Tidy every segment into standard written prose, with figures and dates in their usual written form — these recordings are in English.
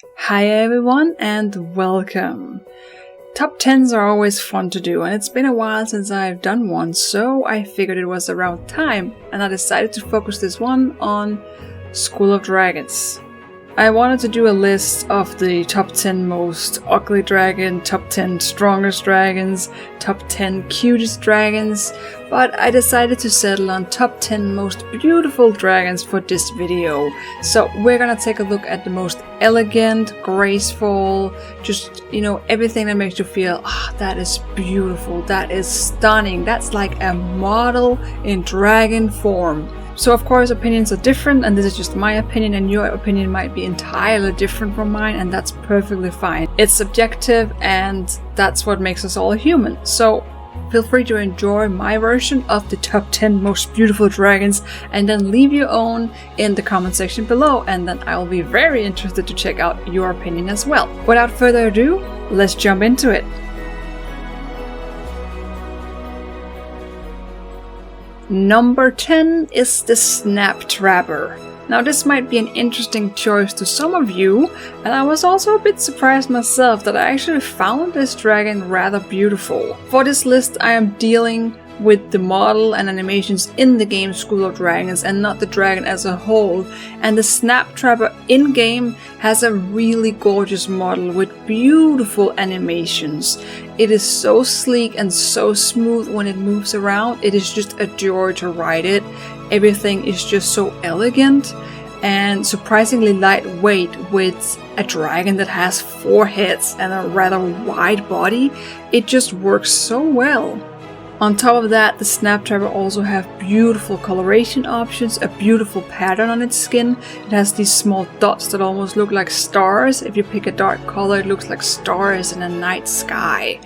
Hi everyone and welcome! Top 10s are always fun to do, and it's been a while since I've done one, so I figured it was around time and I decided to focus this one on School of Dragons. I wanted to do a list of the top 10 most ugly dragon, top 10 strongest dragons, top 10 cutest dragons, but I decided to settle on top 10 most beautiful dragons for this video. So we're gonna take a look at the most elegant, graceful, just, everything that makes you feel, that is beautiful, that is stunning, that's like a model in dragon form. So of course opinions are different, and this is just my opinion, and your opinion might be entirely different from mine, and that's perfectly fine. It's subjective, and that's what makes us all human. So feel free to enjoy my version of the top 10 most beautiful dragons, and then leave your own in the comment section below, and then I'll be very interested to check out your opinion as well. Without further ado, let's jump into it. Number 10 is the SNAPTRAPPER. Now this might be an interesting choice to some of you, and I was also a bit surprised myself that I actually found this dragon rather beautiful. For this list I am dealing with the model and animations in the game School of Dragons and not the dragon as a whole, and the SNAPTRAPPER in-game has a really gorgeous model with beautiful animations. It is so sleek and so smooth when it moves around. It is just a joy to ride it. Everything is just so elegant and surprisingly lightweight with a dragon that has 4 heads and a rather wide body. It just works so well. On top of that, the SNAPTRAPPER also have beautiful coloration options, a beautiful pattern on its skin. It has these small dots that almost look like stars. If you pick a dark color, it looks like stars in a night sky.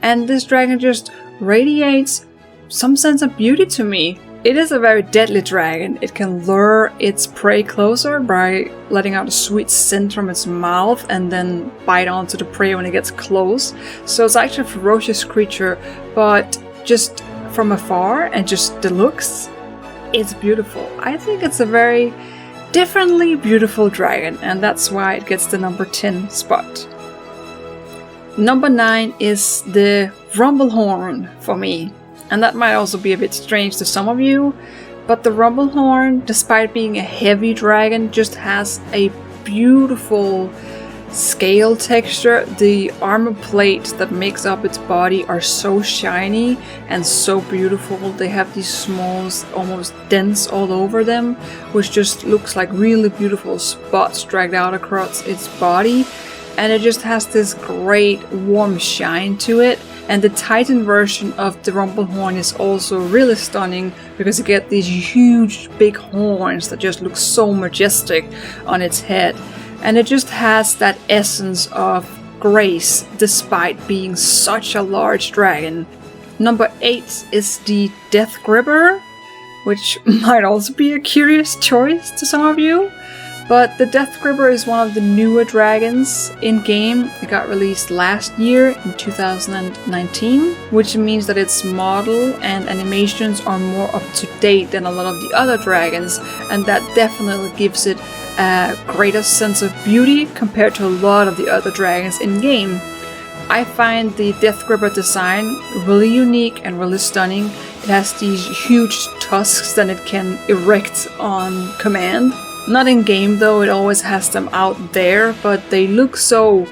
And this dragon just radiates some sense of beauty to me. It is a very deadly dragon. It can lure its prey closer by letting out a sweet scent from its mouth and then bite onto the prey when it gets close. So it's actually a ferocious creature, but just from afar and just the looks, it's beautiful. I think it's a very differently beautiful dragon, and that's why it gets the number 10 spot. Number 9 is the RUMBLEHORN for me, and that might also be a bit strange to some of you, but the RUMBLEHORN, despite being a heavy dragon, just has a beautiful scale texture. The armor plate that makes up its body are so shiny and so beautiful. They have these small, almost dents all over them, which just looks like really beautiful spots dragged out across its body, and it just has this great warm shine to it. And the Titan version of the RUMBLEHORN is also really stunning because you get these huge big horns that just look so majestic on its head. And it just has that essence of grace despite being such a large dragon. Number 8 is the DEATHGRIPPER, which might also be a curious choice to some of you. But the DEATHGRIPPER is one of the newer dragons in-game. It got released last year in 2019, which means that its model and animations are more up to date than a lot of the other dragons, and that definitely gives it a greater sense of beauty compared to a lot of the other dragons in-game. I find the DEATHGRIPPER design really unique and really stunning. It has these huge tusks that it can erect on command. Not in game though, it always has them out there, but they look so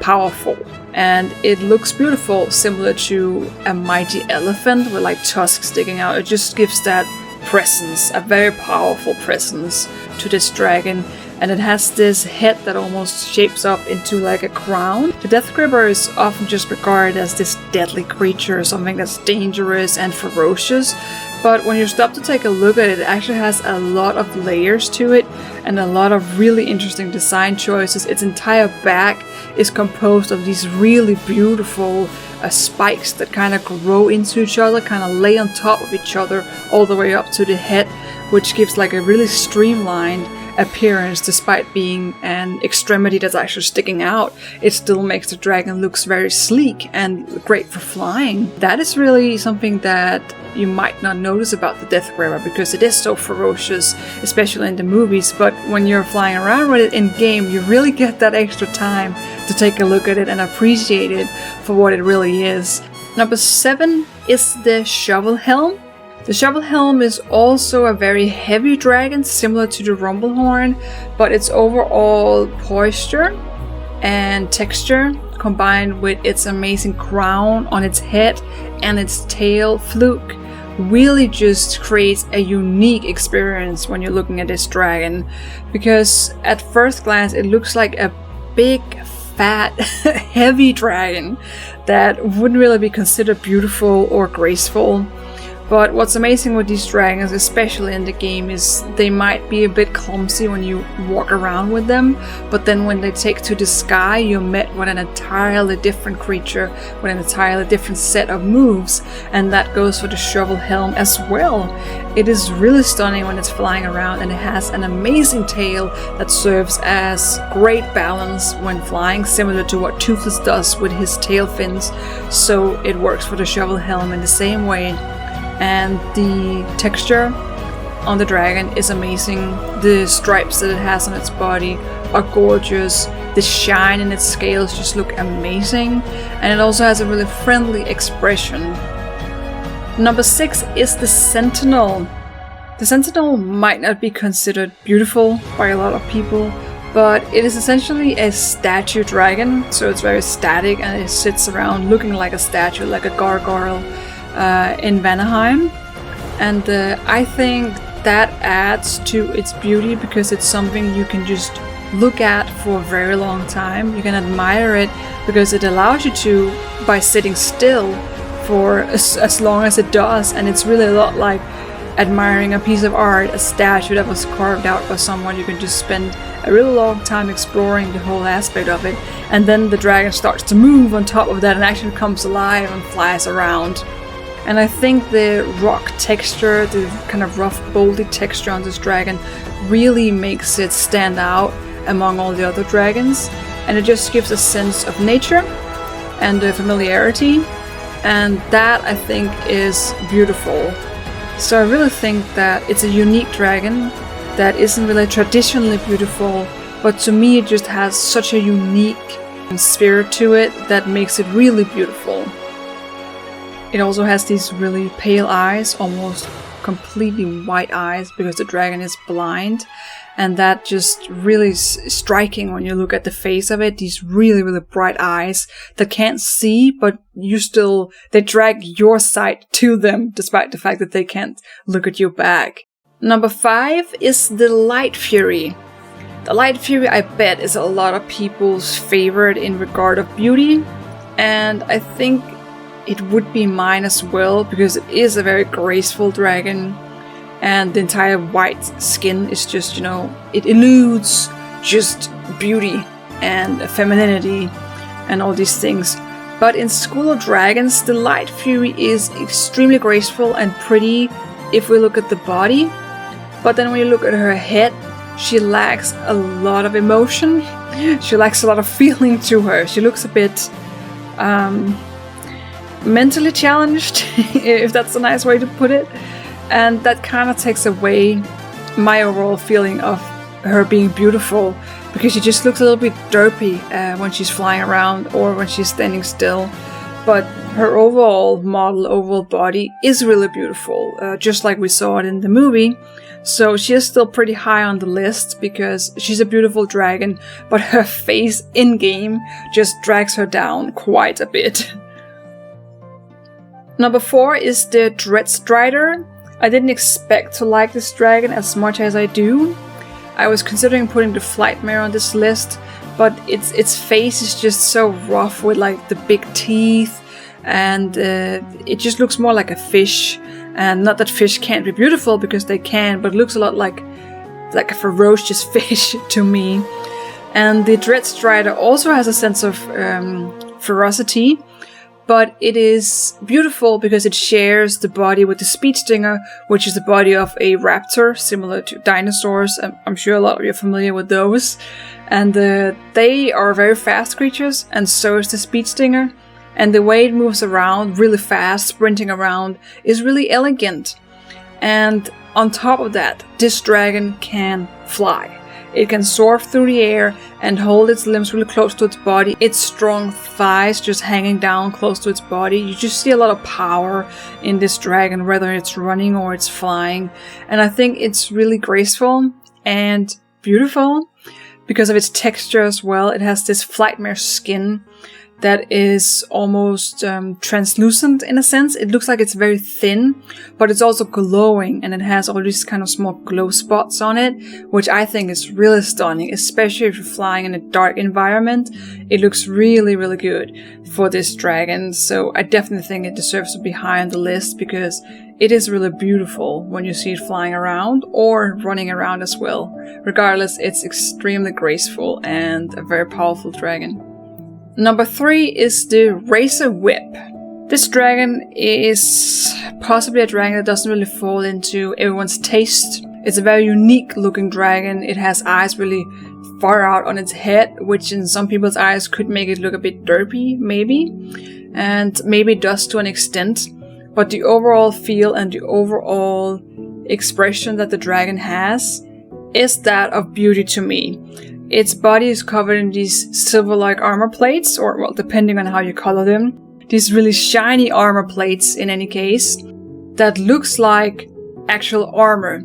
powerful and it looks beautiful, similar to a mighty elephant with like tusks sticking out. It just gives that presence, a very powerful presence to this dragon, and it has this head that almost shapes up into like a crown. The DEATHGRIPPER is often just regarded as this deadly creature, something that's dangerous and ferocious, but when you stop to take a look at it, it actually has a lot of layers to it and a lot of really interesting design choices. Its entire back is composed of these really beautiful spikes that kind of grow into each other, kind of lay on top of each other all the way up to the head, which gives like a really streamlined appearance, despite being an extremity that's actually sticking out, it still makes the dragon looks very sleek and great for flying. That is really something that you might not notice about the DEATHGRIPPER because it is so ferocious, especially in the movies, but when you're flying around with it in game, you really get that extra time to take a look at it and appreciate it for what it really is. Number 7 is the SHOVELHELM. The SHOVELHELM is also a very heavy dragon, similar to the RUMBLEHORN, but its overall posture and texture, combined with its amazing crown on its head and its tail fluke, really just creates a unique experience when you're looking at this dragon. Because at first glance it looks like a big, fat, heavy dragon that wouldn't really be considered beautiful or graceful. But what's amazing with these dragons, especially in the game, is they might be a bit clumsy when you walk around with them, but then when they take to the sky, you're met with an entirely different creature, with an entirely different set of moves, and that goes for the SHOVELHELM as well. It is really stunning when it's flying around, and it has an amazing tail that serves as great balance when flying, similar to what Toothless does with his tail fins, so it works for the SHOVELHELM in the same way. And the texture on the dragon is amazing. The stripes that it has on its body are gorgeous. The shine in its scales just look amazing. And it also has a really friendly expression. Number 6 is the Sentinel. The Sentinel might not be considered beautiful by a lot of people, but it is essentially a statue dragon. So it's very static and it sits around looking like a statue, like a gargoyle. In Vanaheim, and I think that adds to its beauty because it's something you can just look at for a very long time. You can admire it because it allows you to by sitting still for as long as it does, and it's really a lot like admiring a piece of art, a statue that was carved out by someone. You can just spend a really long time exploring the whole aspect of it, and then the dragon starts to move on top of that and actually comes alive and flies around. And I think the rock texture, the kind of rough, boldy texture on this dragon really makes it stand out among all the other dragons. And it just gives a sense of nature and familiarity. And that, I think, is beautiful. So I really think that it's a unique dragon that isn't really traditionally beautiful, but to me it just has such a unique spirit to it that makes it really beautiful. It also has these really pale eyes, almost completely white eyes, because the dragon is blind, and that just really is striking when you look at the face of it. These really, really bright eyes that can't see, but they drag your sight to them, despite the fact that they can't look at you back. Number 5 is the Light Fury. The Light Fury, I bet, is a lot of people's favorite in regard of beauty, and I think it would be mine as well, because it is a very graceful dragon, and the entire white skin is just, it eludes just beauty and femininity and all these things. But in School of Dragons, the Light Fury is extremely graceful and pretty if we look at the body, but then when you look at her head, she lacks a lot of emotion. She lacks a lot of feeling to her. She looks a bit mentally challenged, if that's a nice way to put it, and that kind of takes away my overall feeling of her being beautiful, because she just looks a little bit derpy when she's flying around or when she's standing still. But her overall body is really beautiful, just like we saw it in the movie. So she is still pretty high on the list because she's a beautiful dragon, but her face in-game just drags her down quite a bit. Number 4 is the Dreadstrider. I didn't expect to like this dragon as much as I do. I was considering putting the Flightmare on this list, but its face is just so rough with like the big teeth, and it just looks more like a fish. And not that fish can't be beautiful, because they can, but it looks a lot like a ferocious fish to me. And the Dreadstrider also has a sense of ferocity, but it is beautiful because it shares the body with the speed stinger, which is the body of a raptor, similar to dinosaurs. I'm sure a lot of you are familiar with those. And they are very fast creatures, and so is the speed stinger. And the way it moves around really fast, sprinting around, is really elegant. And on top of that, this dragon can fly. It can soar through the air and hold its limbs really close to its body. Its strong thighs just hanging down close to its body. You just see a lot of power in this dragon, whether it's running or it's flying. And I think it's really graceful and beautiful because of its texture as well. It has this flightmare skin that is almost translucent in a sense. It looks like it's very thin, but it's also glowing, and it has all these kind of small glow spots on it, which I think is really stunning, especially if you're flying in a dark environment. It looks really, really good for this dragon, so I definitely think it deserves to be high on the list because it is really beautiful when you see it flying around or running around as well. Regardless, it's extremely graceful and a very powerful dragon. Number 3 is the RAZORWHIP. This dragon is possibly a dragon that doesn't really fall into everyone's taste. It's a very unique looking dragon. It has eyes really far out on its head, which in some people's eyes could make it look a bit derpy, maybe. And maybe it does to an extent. But the overall feel and the overall expression that the dragon has is that of beauty to me. Its body is covered in these silver-like armor plates, or, well, depending on how you color them. These really shiny armor plates, in any case, that looks like actual armor.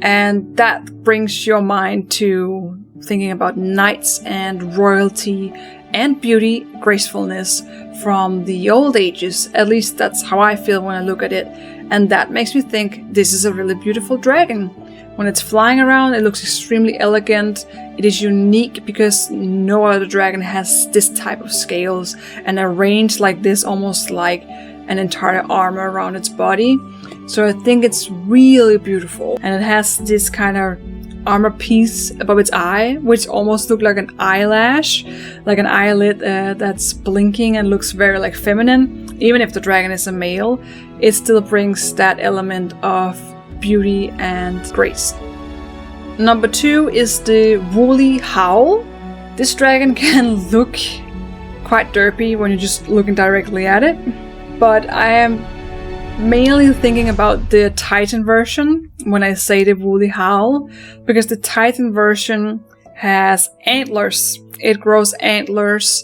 And that brings your mind to thinking about knights and royalty and beauty, gracefulness from the old ages. At least that's how I feel when I look at it. And that makes me think this is a really beautiful dragon. When it's flying around, it looks extremely elegant. It is unique because no other dragon has this type of scales and a range like this, almost like an entire armor around its body. So I think it's really beautiful. And it has this kind of armor piece above its eye, which almost looks like an eyelash, like an eyelid that's blinking and looks very like feminine. Even if the dragon is a male, it still brings that element of beauty and grace. Number 2 is the woolly HOWL. This dragon can look quite derpy when you're just looking directly at it, but I am mainly thinking about the Titan version when I say the woolly HOWL, because the Titan version has antlers. It grows antlers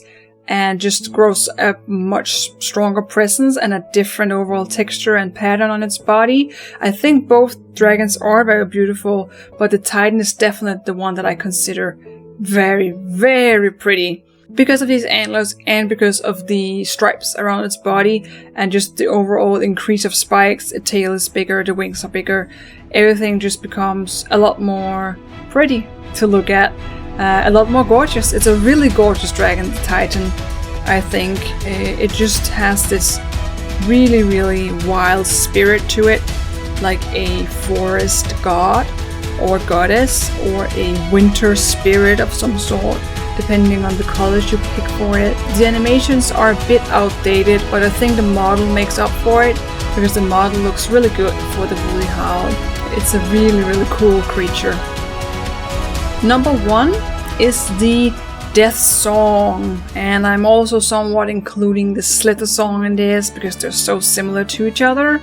and just grows a much stronger presence and a different overall texture and pattern on its body. I think both dragons are very beautiful, but the Titan is definitely the one that I consider very, very pretty because of these antlers and because of the stripes around its body and just the overall increase of spikes. The tail is bigger, the wings are bigger. Everything just becomes a lot more pretty to look at. A lot more gorgeous. It's a really gorgeous dragon, the Titan, I think. It just has this really, really wild spirit to it, like a forest god or goddess or a winter spirit of some sort, depending on the colors you pick for it. The animations are a bit outdated, but I think the model makes up for it because the model looks really good for the woolly HOWL. It's a really, really cool creature. Number 1 is the Death Song, and I'm also somewhat including the Slither Song in this because they're so similar to each other,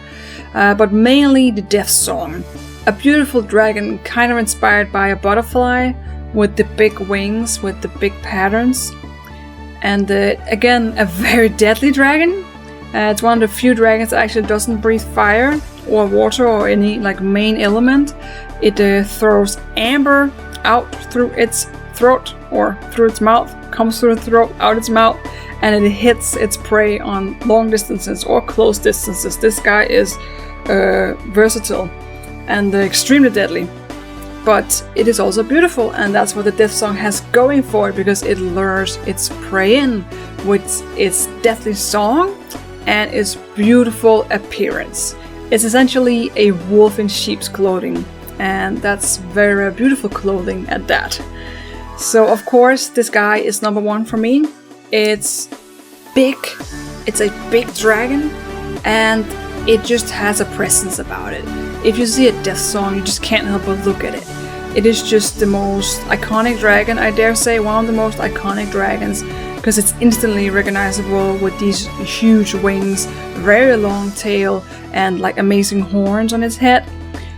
but mainly the Death Song. A beautiful dragon, kind of inspired by a butterfly with the big wings, with the big patterns, and again, a very deadly dragon. It's one of the few dragons that actually doesn't breathe fire or water or any like main element. It throws amber out through its throat or through its mouth, comes through the throat, out its mouth, and it hits its prey on long distances or close distances. This guy is versatile and extremely deadly, but it is also beautiful, and that's what the Death Song has going for it because it lures its prey in with its deathly song and its beautiful appearance. It's essentially a wolf in sheep's clothing, and that's very beautiful clothing at that. So of course this guy is number 1 for me. It's big, It's a big dragon, and it just has a presence about it. If you see a death song, you just can't help but look at it. It is just the most iconic dragon, I dare say one of the most iconic dragons, because it's instantly recognizable with these huge wings, very long tail, and like amazing horns on its head.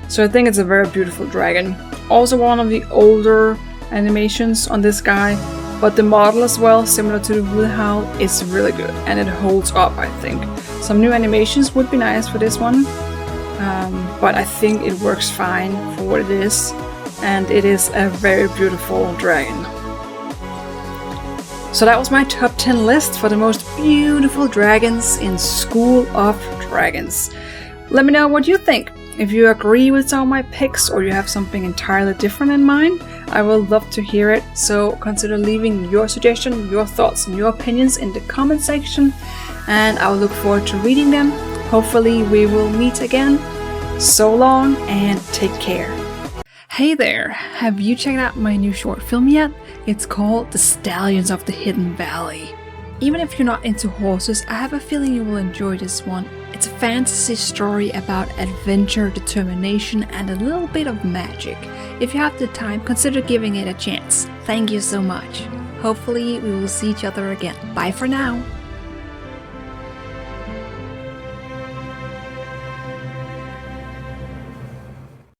So I think it's a very beautiful dragon. Also one of the older animations on this guy, but the model as well, similar to the Wood Howl, is really good and it holds up, I think. Some new animations would be nice for this one, but I think it works fine for what it is, and it is a very beautiful dragon. So that was my top 10 list for the most beautiful dragons in School of Dragons. Let me know what you think. If you agree with some of my picks or you have something entirely different in mind, I will love to hear it. So consider leaving your suggestion, your thoughts and your opinions in the comment section, and I will look forward to reading them. Hopefully we will meet again. So long and take care. Hey there, have you checked out my new short film yet? It's called The Stallions of the Hidden Valley. Even if you're not into horses, I have a feeling you will enjoy this one. It's a fantasy story about adventure, determination, and a little bit of magic. If you have the time, consider giving it a chance. Thank you so much. Hopefully we will see each other again. Bye for now.